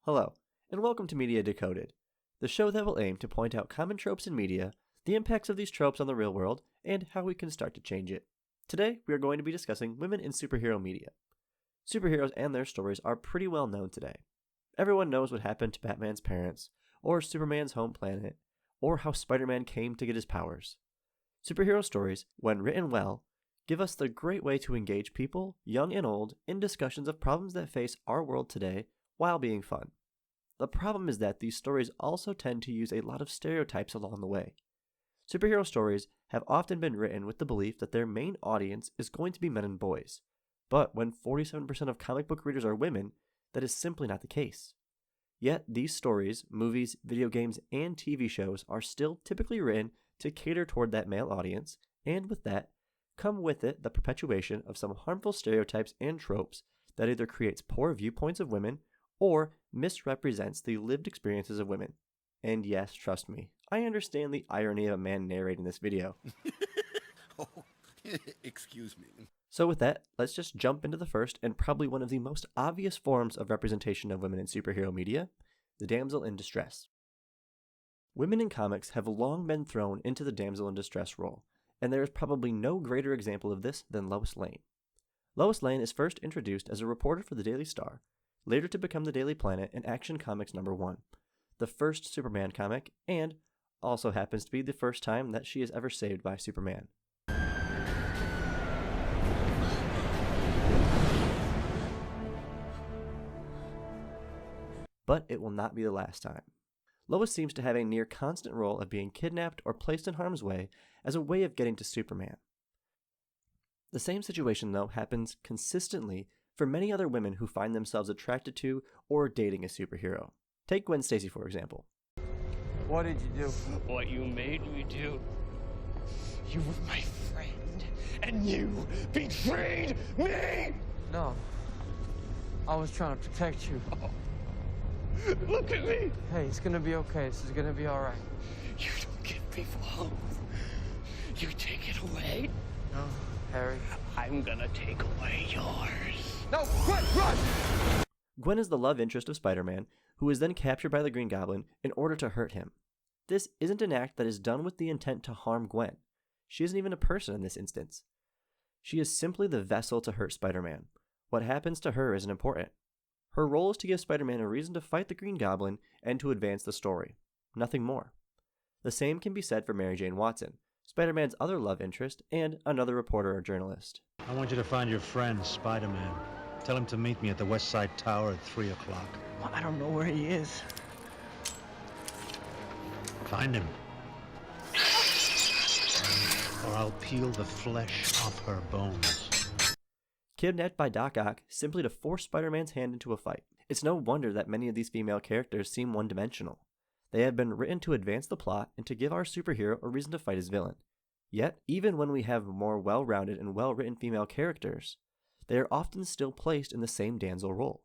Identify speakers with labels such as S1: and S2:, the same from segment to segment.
S1: Hello, and welcome to Media Decoded, the show that will aim to point out common tropes in media, the impacts of these tropes on the real world, and how we can start to change it. Today, we are going to be discussing women in superhero media. Superheroes and their stories are pretty well known today. Everyone knows what happened to Batman's parents, or Superman's home planet, or how Spider-Man came to get his powers. Superhero stories, when written well, give us the great way to engage people, young and old, in discussions of problems that face our world today while being fun. The problem is that these stories also tend to use a lot of stereotypes along the way. Superhero stories have often been written with the belief that their main audience is going to be men and boys, but when 47% of comic book readers are women, that is simply not the case. Yet these stories, movies, video games, and TV shows are still typically written to cater toward that male audience, and with that, come with it the perpetuation of some harmful stereotypes and tropes that either creates poor viewpoints of women or misrepresents the lived experiences of women. And yes, trust me, I understand the irony of a man narrating this video.
S2: Oh, excuse me.
S1: So with that, let's just jump into the first and probably one of the most obvious forms of representation of women in superhero media, the damsel in distress. Women in comics have long been thrown into the damsel in distress role, and there is probably no greater example of this than Lois Lane. Lois Lane is first introduced as a reporter for the Daily Star, later to become the Daily Planet in Action Comics #1, the first Superman comic, and also happens to be the first time that she is ever saved by Superman. But it will not be the last time. Lois seems to have a near constant role of being kidnapped or placed in harm's way as a way of getting to Superman. The same situation, though, happens consistently for many other women who find themselves attracted to or dating a superhero. Take Gwen Stacy, for example.
S3: What did you do?
S4: What you made me do. You were my friend, and you betrayed me!
S3: No. I was trying to protect you.
S4: Oh. Look at me!
S3: Hey, it's gonna be okay. This is gonna be all right.
S4: You don't give people hope. You take it away.
S3: No, Harry.
S4: I'm gonna take away yours.
S3: No, run!
S1: Gwen is the love interest of Spider-Man, who is then captured by the Green Goblin in order to hurt him. This isn't an act that is done with the intent to harm Gwen. She isn't even a person in this instance. She is simply the vessel to hurt Spider-Man. What happens to her isn't important. Her role is to give Spider-Man a reason to fight the Green Goblin and to advance the story. Nothing more. The same can be said for Mary Jane Watson, Spider-Man's other love interest, and another reporter or journalist.
S5: I want you to find your friend, Spider-Man. Tell him to meet me at the West Side Tower at 3 o'clock.
S3: Well, I don't know where he is.
S5: Find him. Or I'll peel the flesh off her bones.
S1: Kidnapped by Doc Ock simply to force Spider-Man's hand into a fight. It's no wonder that many of these female characters seem one-dimensional. They have been written to advance the plot and to give our superhero a reason to fight his villain. Yet, even when we have more well-rounded and well-written female characters, they are often still placed in the same damsel role.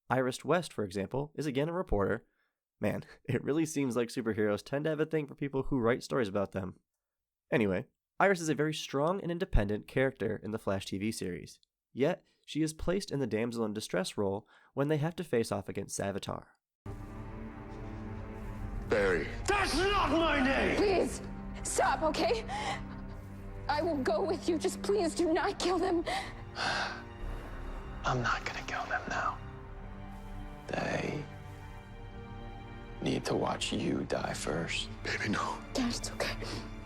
S1: Iris West, for example, is again a reporter. Man, it really seems like superheroes tend to have a thing for people who write stories about them. Anyway, Iris is a very strong and independent character in the Flash TV series, yet she is placed in the damsel in distress role when they have to face off against Savitar.
S2: Barry.
S4: That's not my name!
S6: Please, stop, okay? I will go with you. Just please do not kill them.
S7: I'm not gonna kill them now. They need to watch you die first.
S2: Baby, no.
S6: Dad, it's okay.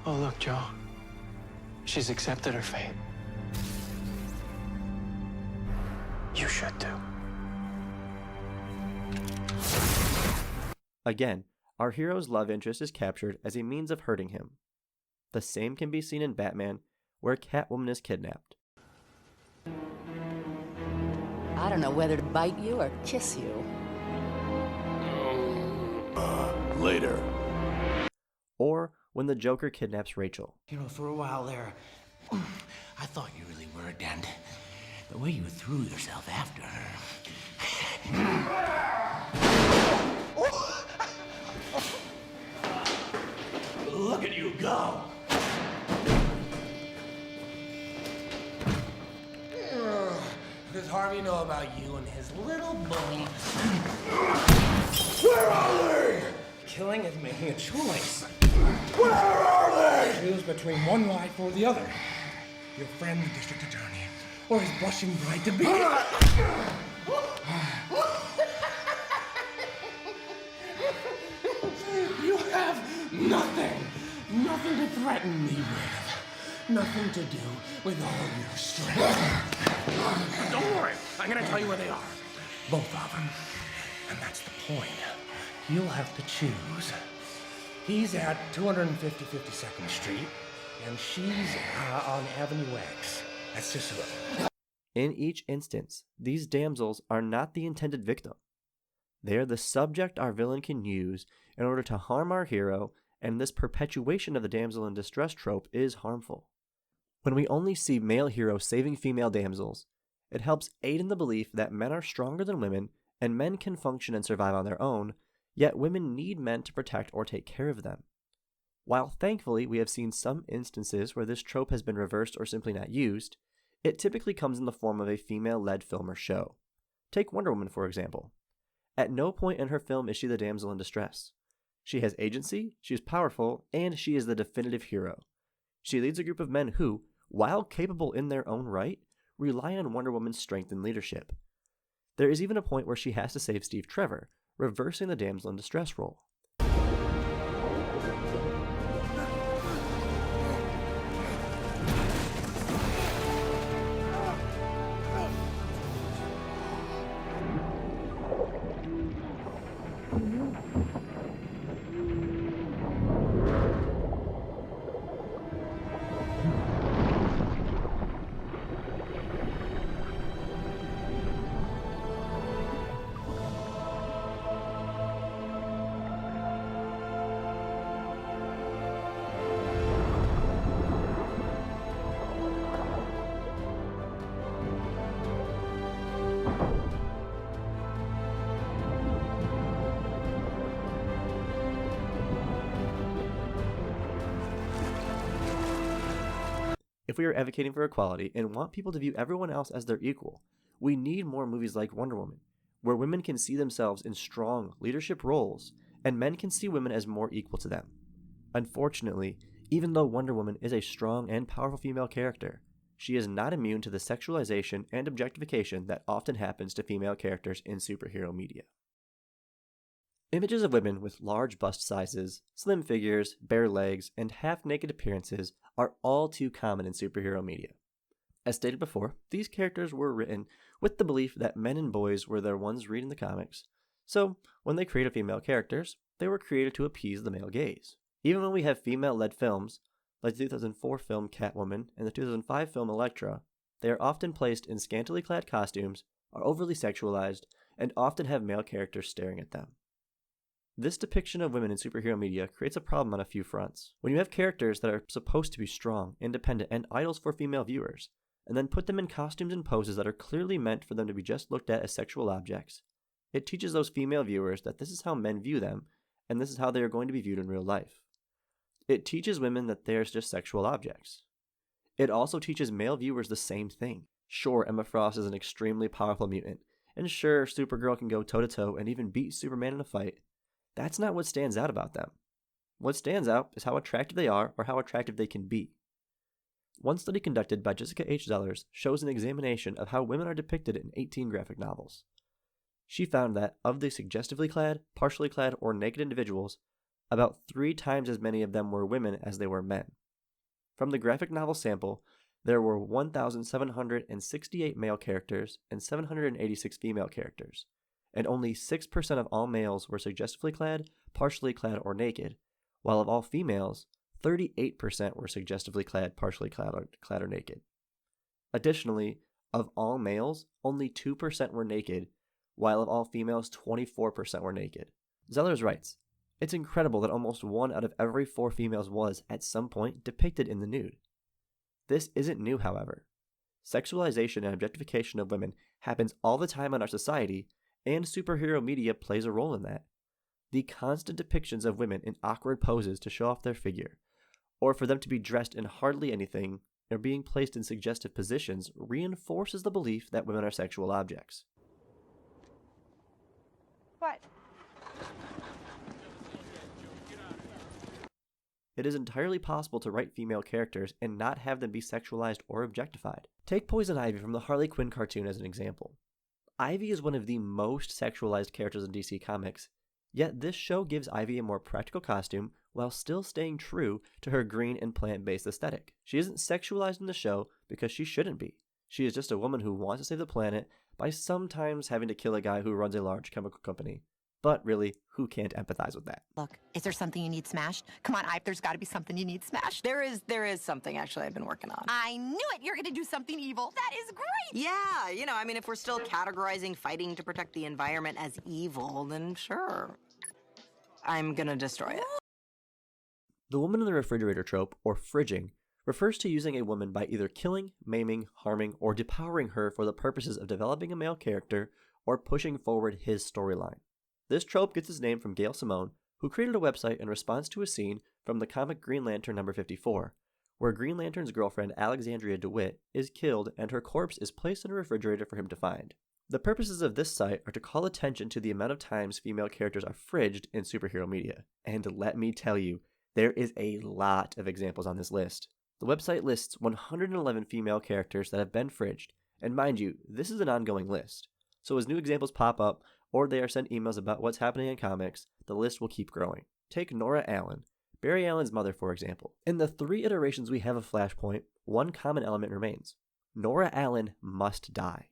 S7: Oh, look, Joe. She's accepted her fate. You should too.
S1: Again, our hero's love interest is captured as a means of hurting him. The same can be seen in Batman, where Catwoman is kidnapped.
S8: I don't know whether to bite you or kiss you.
S2: Later.
S1: Or when the Joker kidnaps Rachel.
S9: You know, for a while there, I thought you really were, and the way you threw yourself after her. Look at you go!
S3: It's hard
S9: Harvey know about you and his little bully?
S2: Where are they?
S9: Killing is making a choice.
S2: Where are they?
S9: Choose between one life or the other. Your friend, the district attorney, or his blushing bride to be. You have nothing to threaten me with. Nothing to do with all your strength. Don't worry, I'm gonna tell you where they are. Both of them. And that's the point. You'll have to choose. He's at 250 52nd Street, and she's on Avenue X. That's just a...
S1: In each instance, these damsels are not the intended victim. They are the subject our villain can use in order to harm our hero, and this perpetuation of the damsel in distress trope is harmful. When we only see male heroes saving female damsels, it helps aid in the belief that men are stronger than women and men can function and survive on their own, yet women need men to protect or take care of them. While thankfully we have seen some instances where this trope has been reversed or simply not used, it typically comes in the form of a female-led film or show. Take Wonder Woman, for example. At no point in her film is she the damsel in distress. She has agency, she is powerful, and she is the definitive hero. She leads a group of men who, while capable in their own right, rely on Wonder Woman's strength and leadership. There is even a point where she has to save Steve Trevor, reversing the damsel in distress role. If we are advocating for equality and want people to view everyone else as their equal, we need more movies like Wonder Woman, where women can see themselves in strong leadership roles and men can see women as more equal to them. Unfortunately, even though Wonder Woman is a strong and powerful female character, she is not immune to the sexualization and objectification that often happens to female characters in superhero media. Images of women with large bust sizes, slim figures, bare legs, and half-naked appearances are all too common in superhero media. As stated before, these characters were written with the belief that men and boys were the ones reading the comics, so when they created female characters, they were created to appease the male gaze. Even when we have female-led films, like the 2004 film Catwoman and the 2005 film Elektra, they are often placed in scantily clad costumes, are overly sexualized, and often have male characters staring at them. This depiction of women in superhero media creates a problem on a few fronts. When you have characters that are supposed to be strong, independent, and idols for female viewers, and then put them in costumes and poses that are clearly meant for them to be just looked at as sexual objects, it teaches those female viewers that this is how men view them, and this is how they are going to be viewed in real life. It teaches women that they are just sexual objects. It also teaches male viewers the same thing. Sure, Emma Frost is an extremely powerful mutant, and sure, Supergirl can go toe-to-toe and even beat Superman in a fight. That's not what stands out about them. What stands out is how attractive they are or how attractive they can be. One study conducted by Jessica H. Zellers shows an examination of how women are depicted in 18 graphic novels. She found that of the suggestively clad, partially clad, or naked individuals, about 3 times as many of them were women as they were men. From the graphic novel sample, there were 1,768 male characters and 786 female characters, and only 6% of all males were suggestively clad, partially clad, or naked, while of all females, 38% were suggestively clad, partially clad, or naked. Additionally, of all males, only 2% were naked, while of all females, 24% were naked. Zellers writes, "It's incredible that almost 1 out of every 4 females was, at some point, depicted in the nude. This isn't new, however. Sexualization and objectification of women happens all the time in our society, and superhero media plays a role in that. The constant depictions of women in awkward poses to show off their figure, or for them to be dressed in hardly anything, or being placed in suggestive positions reinforces the belief that women are sexual objects.
S6: What?
S1: It is entirely possible to write female characters and not have them be sexualized or objectified. Take Poison Ivy from the Harley Quinn cartoon as an example. Ivy is one of the most sexualized characters in DC Comics, yet this show gives Ivy a more practical costume while still staying true to her green and plant-based aesthetic. She isn't sexualized in the show because she shouldn't be. She is just a woman who wants to save the planet by sometimes having to kill a guy who runs a large chemical company. But really, who can't empathize with that?
S10: Look, is there something you need smashed? Come on, Ive, there's got to be something you need smashed.
S8: There is something, actually, I've been working on.
S10: I knew it! You're gonna do something evil. That is great!
S8: Yeah, I mean, if we're still categorizing fighting to protect the environment as evil, then sure. I'm gonna destroy it.
S1: The woman in the refrigerator trope, or fridging, refers to using a woman by either killing, maiming, harming, or depowering her for the purposes of developing a male character or pushing forward his storyline. This trope gets its name from Gail Simone, who created a website in response to a scene from the comic Green Lantern number 54, where Green Lantern's girlfriend Alexandria DeWitt is killed and her corpse is placed in a refrigerator for him to find. The purposes of this site are to call attention to the amount of times female characters are fridged in superhero media, and let me tell you, there is a lot of examples on this list. The website lists 111 female characters that have been fridged, and mind you, this is an ongoing list. So as new examples pop up, or they are sent emails about what's happening in comics, the list will keep growing. Take Nora Allen, Barry Allen's mother, for example. In the 3 iterations we have of Flashpoint, one common element remains. Nora Allen must die.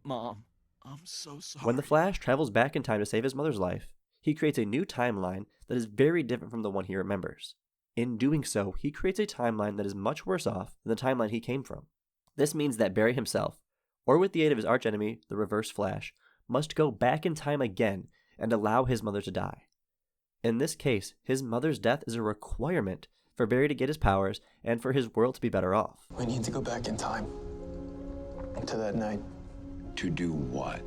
S9: Mom, I'm so sorry.
S1: When the Flash travels back in time to save his mother's life, he creates a new timeline that is very different from the one he remembers. In doing so, he creates a timeline that is much worse off than the timeline he came from. This means that Barry himself, or with the aid of his archenemy, the Reverse Flash, must go back in time again and allow his mother to die. In this case, his mother's death is a requirement for Barry to get his powers and for his world to be better off.
S7: We need to go back in time. To that night.
S2: To do what?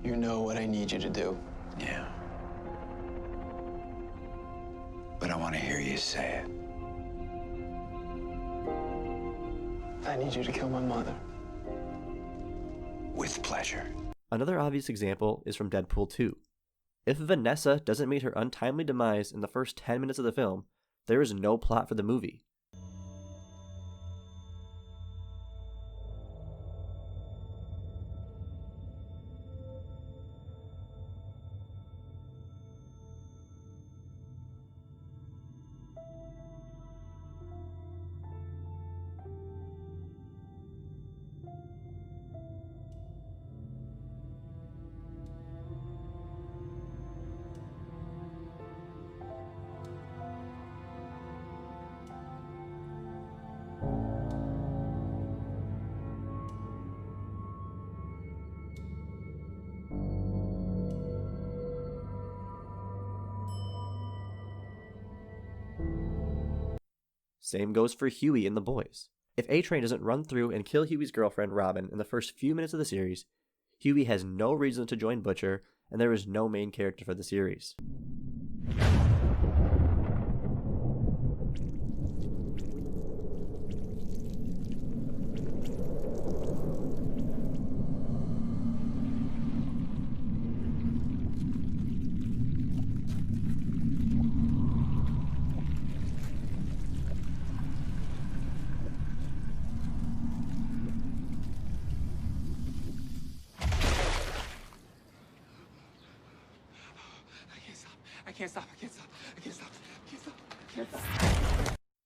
S7: You know what I need you to do.
S2: Yeah. But I want to hear you say it.
S7: I need you to kill my mother.
S2: With pleasure.
S1: Another obvious example is from Deadpool 2. If Vanessa doesn't meet her untimely demise in the first 10 minutes of the film, there is no plot for the movie. Same goes for Huey in The Boys. If A-Train doesn't run through and kill Huey's girlfriend, Robin, in the first few minutes of the series, Huey has no reason to join Butcher, and there is no main character for the series.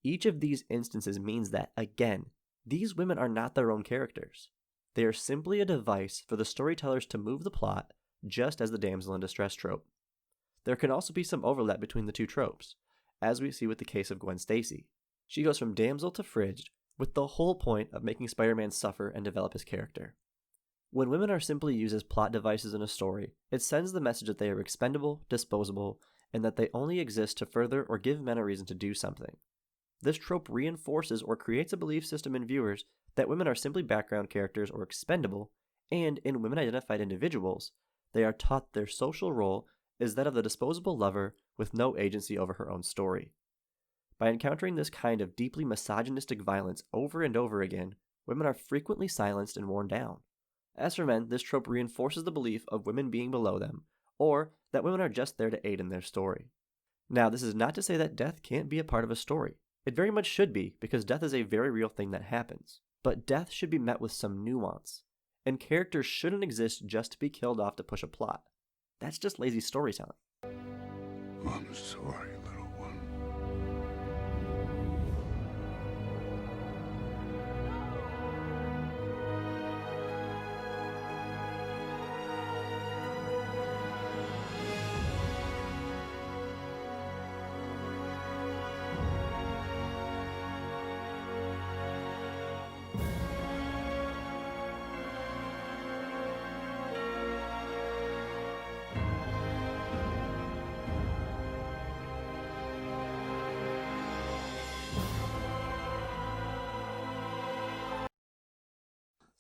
S1: Each of these instances means that, again, these women are not their own characters. They are simply a device for the storytellers to move the plot, just as the damsel in distress trope. There can also be some overlap between the two tropes, as we see with the case of Gwen Stacy. She goes from damsel to fridged, with the whole point of making Spider-Man suffer and develop his character. When women are simply used as plot devices in a story, it sends the message that they are expendable, disposable, and that they only exist to further or give men a reason to do something. This trope reinforces or creates a belief system in viewers that women are simply background characters or expendable, and in women-identified individuals, They are taught their social role is that of the disposable lover with no agency over her own story. By encountering this kind of deeply misogynistic violence over and over again, women are frequently silenced and worn down. As for men, this trope reinforces the belief of women being below them, or that women are just there to aid in their story. Now, this is not to say that death can't be a part of a story. It very much should be, because death is a very real thing that happens. But death should be met with some nuance, and characters shouldn't exist just to be killed off to push a plot. That's just lazy storytelling.
S2: I'm sorry, little one.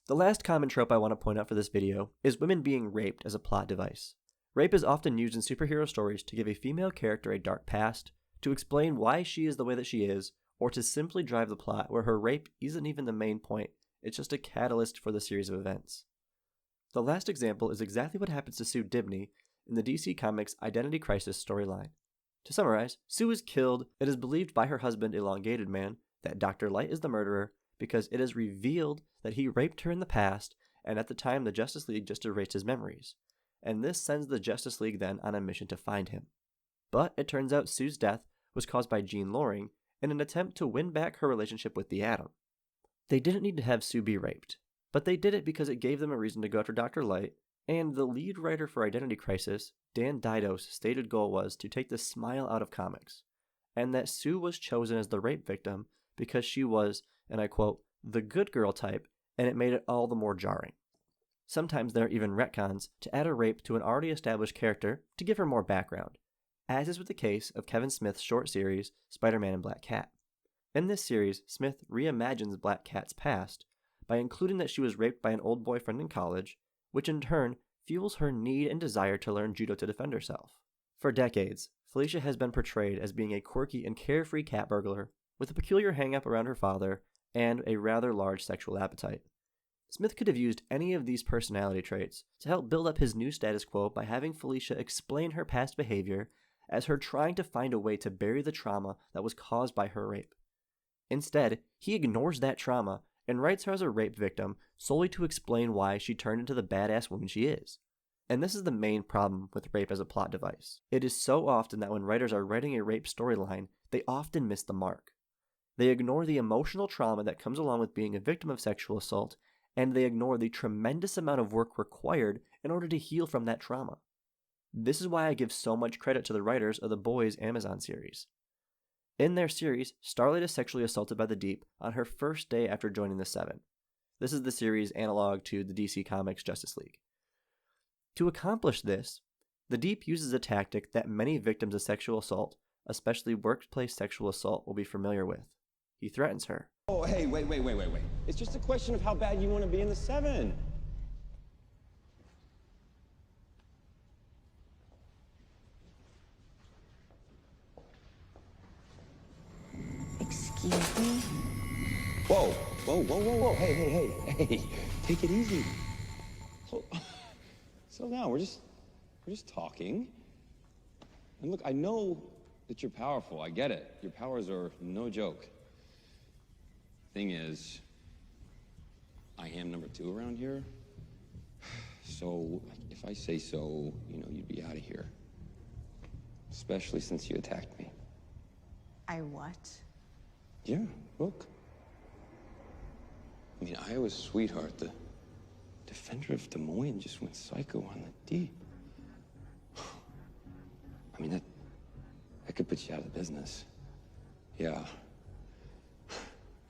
S1: The last common trope I want to point out for this video is women being raped as a plot device. Rape is often used in superhero stories to give a female character a dark past, to explain why she is the way that she is, or to simply drive the plot where her rape isn't even the main point, it's just a catalyst for the series of events. The last example is exactly what happens to Sue Dibney in the DC Comics Identity Crisis storyline. To summarize, Sue is killed. It is believed by her husband, Elongated Man, that Dr. Light is the murderer because it is revealed that he raped her in the past, and at the time the Justice League just erased his memories. And this sends the Justice League then on a mission to find him. But it turns out Sue's death was caused by Jean Loring in an attempt to win back her relationship with the Atom. They didn't need to have Sue be raped, but they did it because it gave them a reason to go after Dr. Light, and the lead writer for Identity Crisis, Dan Dido's stated goal was to take the smile out of comics, and that Sue was chosen as the rape victim because she was, and I quote, the good girl type, and it made it all the more jarring. Sometimes there are even retcons to add a rape to an already established character to give her more background, as is with the case of Kevin Smith's short series, Spider-Man and Black Cat. In this series, Smith reimagines Black Cat's past by including that she was raped by an old boyfriend in college, which in turn fuels her need and desire to learn judo to defend herself. For decades, Felicia has been portrayed as being a quirky and carefree cat burglar with a peculiar hang-up around her father and a rather large sexual appetite. Smith could have used any of these personality traits to help build up his new status quo by having Felicia explain her past behavior as her trying to find a way to bury the trauma that was caused by her rape. Instead, he ignores that trauma and writes her as a rape victim solely to explain why she turned into the badass woman she is. And this is the main problem with rape as a plot device. It is so often that when writers are writing a rape storyline, they often miss the mark. They ignore the emotional trauma that comes along with being a victim of sexual assault, and they ignore the tremendous amount of work required in order to heal from that trauma. This is why I give so much credit to the writers of the Boys Amazon series. In their series, Starlight is sexually assaulted by the Deep on her first day after joining the Seven. This is the series analog to the DC Comics Justice League. To accomplish this, the Deep uses a tactic that many victims of sexual assault, especially workplace sexual assault, will be familiar with. He threatens her.
S11: Oh, hey, wait. It's just a question of how bad you want to be in the Seven.
S10: Excuse me?
S11: Whoa. Hey. Take it easy. Slow down. We're just talking. And look, I know that you're powerful. I get it. Your powers are no joke. Thing is, I am number 2 around here. So, if I say so, you'd be out of here. Especially since you attacked me.
S10: I what?
S11: Yeah, look. I mean, Iowa's sweetheart, the defender of Des Moines, just went psycho on the Deep. I mean, that could put you out of the business. Yeah.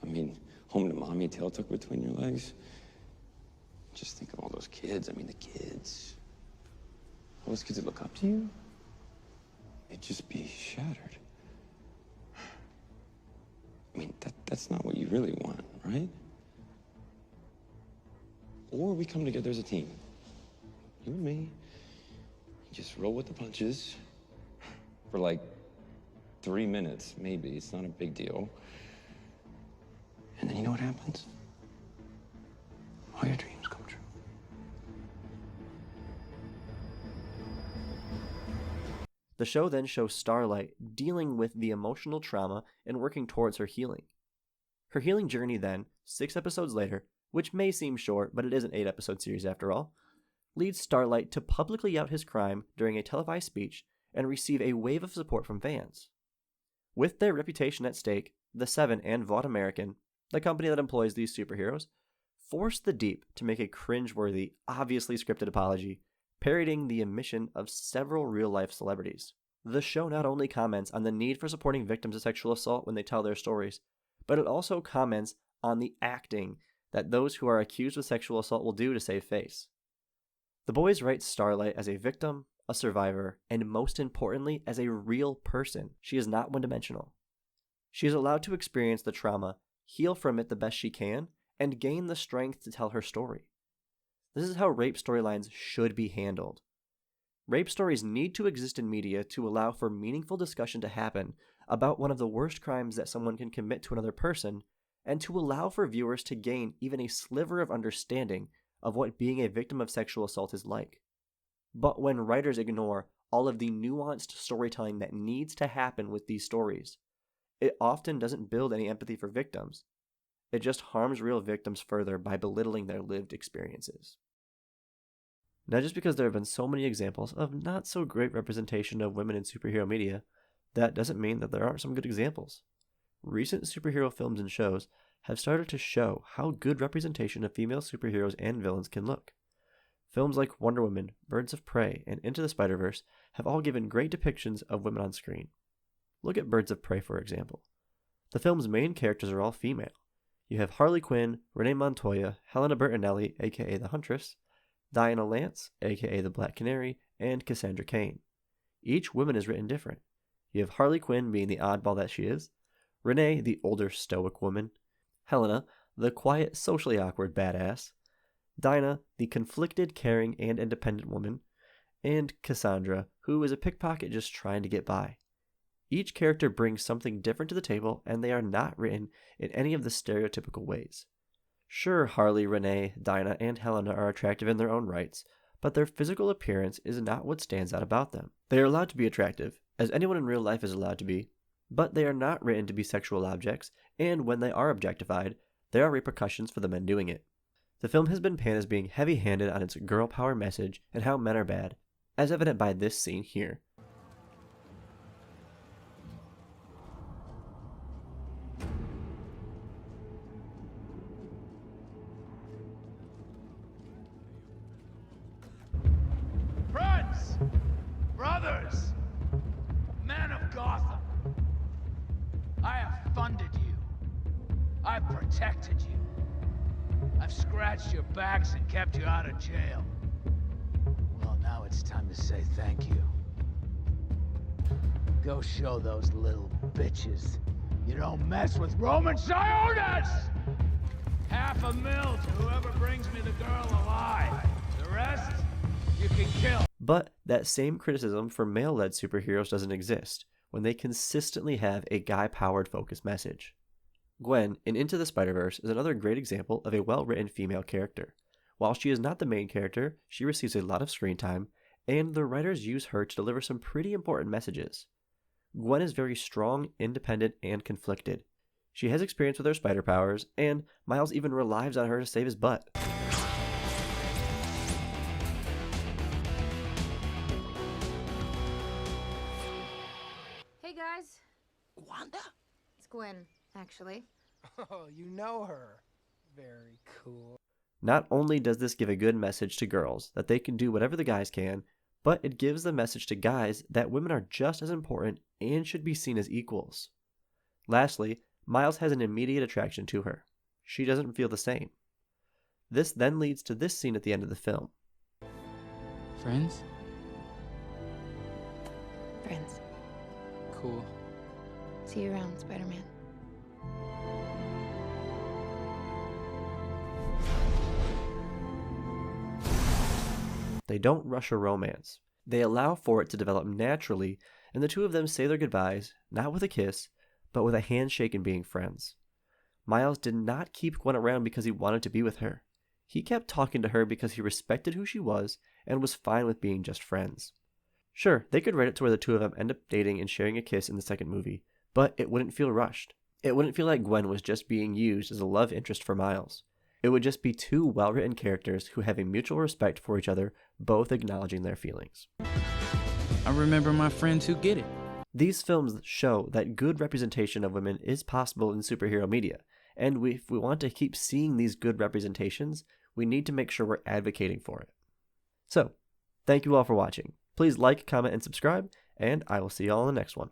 S11: I mean, home to mommy, tail tucked between your legs. Just think of all those kids. I mean, the kids. All those kids that look up to you. They'd just be shattered. I mean, that's not what you really want, right? Or we come together as a team. You and me, just roll with the punches for like 3 minutes, maybe. It's not a big deal. And then you know what happens? All your dreams come true.
S1: The show then shows Starlight dealing with the emotional trauma and working towards her healing. Her healing journey then, 6 episodes later, which may seem short, but it is an 8-episode series after all, leads Starlight to publicly out his crime during a televised speech and receive a wave of support from fans. With their reputation at stake, The Seven and Vought American, the company that employs these superheroes, forced the Deep to make a cringeworthy, obviously scripted apology, parodying the omission of several real-life celebrities. The show not only comments on the need for supporting victims of sexual assault when they tell their stories, but it also comments on the acting that those who are accused of sexual assault will do to save face. The boys write Starlight as a victim, a survivor, and most importantly, as a real person. She is not one-dimensional. She is allowed to experience the trauma, heal from it the best she can, and gain the strength to tell her story. This is how rape storylines should be handled. Rape stories need to exist in media to allow for meaningful discussion to happen about one of the worst crimes that someone can commit to another person, and to allow for viewers to gain even a sliver of understanding of what being a victim of sexual assault is like. But when writers ignore all of the nuanced storytelling that needs to happen with these stories, it often doesn't build any empathy for victims. It just harms real victims further by belittling their lived experiences. Now, just because there have been so many examples of not so great representation of women in superhero media, that doesn't mean that there aren't some good examples. Recent superhero films and shows have started to show how good representation of female superheroes and villains can look. Films like Wonder Woman, Birds of Prey, and Into the Spider-Verse have all given great depictions of women on screen. Look at Birds of Prey, for example. The film's main characters are all female. You have Harley Quinn, Renee Montoya, Helena Bertinelli, aka the Huntress, Diana Lance, aka the Black Canary, and Cassandra Cain. Each woman is written different. You have Harley Quinn being the oddball that she is, Renee, the older stoic woman, Helena, the quiet, socially awkward badass, Dinah, the conflicted, caring, and independent woman, and Cassandra, who is a pickpocket just trying to get by. Each character brings something different to the table, and they are not written in any of the stereotypical ways. Sure, Harley, Renee, Dinah, and Helena are attractive in their own rights, but their physical appearance is not what stands out about them. They are allowed to be attractive, as anyone in real life is allowed to be, but they are not written to be sexual objects, and when they are objectified, there are repercussions for the men doing it. The film has been panned as being heavy-handed on its girl power message and how men are bad, as evident by this scene here.
S12: Friends, brothers, men of Gotham, I have funded you. I've protected you. I've scratched your backs and kept you out of jail. Well, now it's time to say thank you. Go show those little bitches you don't mess with Roman Sionis! $500,000 to whoever brings me the girl alive. The rest, you can kill.
S1: But that same criticism for male-led superheroes doesn't exist when they consistently have a guy-powered focused message. Gwen in Into the Spider-Verse is another great example of a well-written female character. While she is not the main character, she receives a lot of screen time, and the writers use her to deliver some pretty important messages. Gwen is very strong, independent, and conflicted. She has experience with her spider powers, and Miles even relies on her to save his butt.
S6: Hey guys.
S9: Wanda?
S6: It's Gwen, actually.
S9: Oh, you know her. Very cool.
S1: Not only does this give a good message to girls that they can do whatever the guys can, but it gives the message to guys that women are just as important and should be seen as equals. Lastly, Miles has an immediate attraction to her. She doesn't feel the same. This then leads to this scene at the end of the film.
S3: Friends?
S6: Friends.
S3: Cool.
S6: See you around, Spider-Man.
S1: They don't rush a romance. They allow for it to develop naturally, and the two of them say their goodbyes, not with a kiss, but with a handshake and being friends. Miles did not keep Gwen around because he wanted to be with her. He kept talking to her because he respected who she was and was fine with being just friends. Sure, they could write it to where the two of them end up dating and sharing a kiss in the second movie, but it wouldn't feel rushed. It wouldn't feel like Gwen was just being used as a love interest for Miles. It would just be two well-written characters who have a mutual respect for each other, both acknowledging their feelings.
S13: I remember my friends who get it.
S1: These films show that good representation of women is possible in superhero media, and if we want to keep seeing these good representations, we need to make sure we're advocating for it. So, thank you all for watching. Please like, comment, and subscribe, and I will see you all in the next one.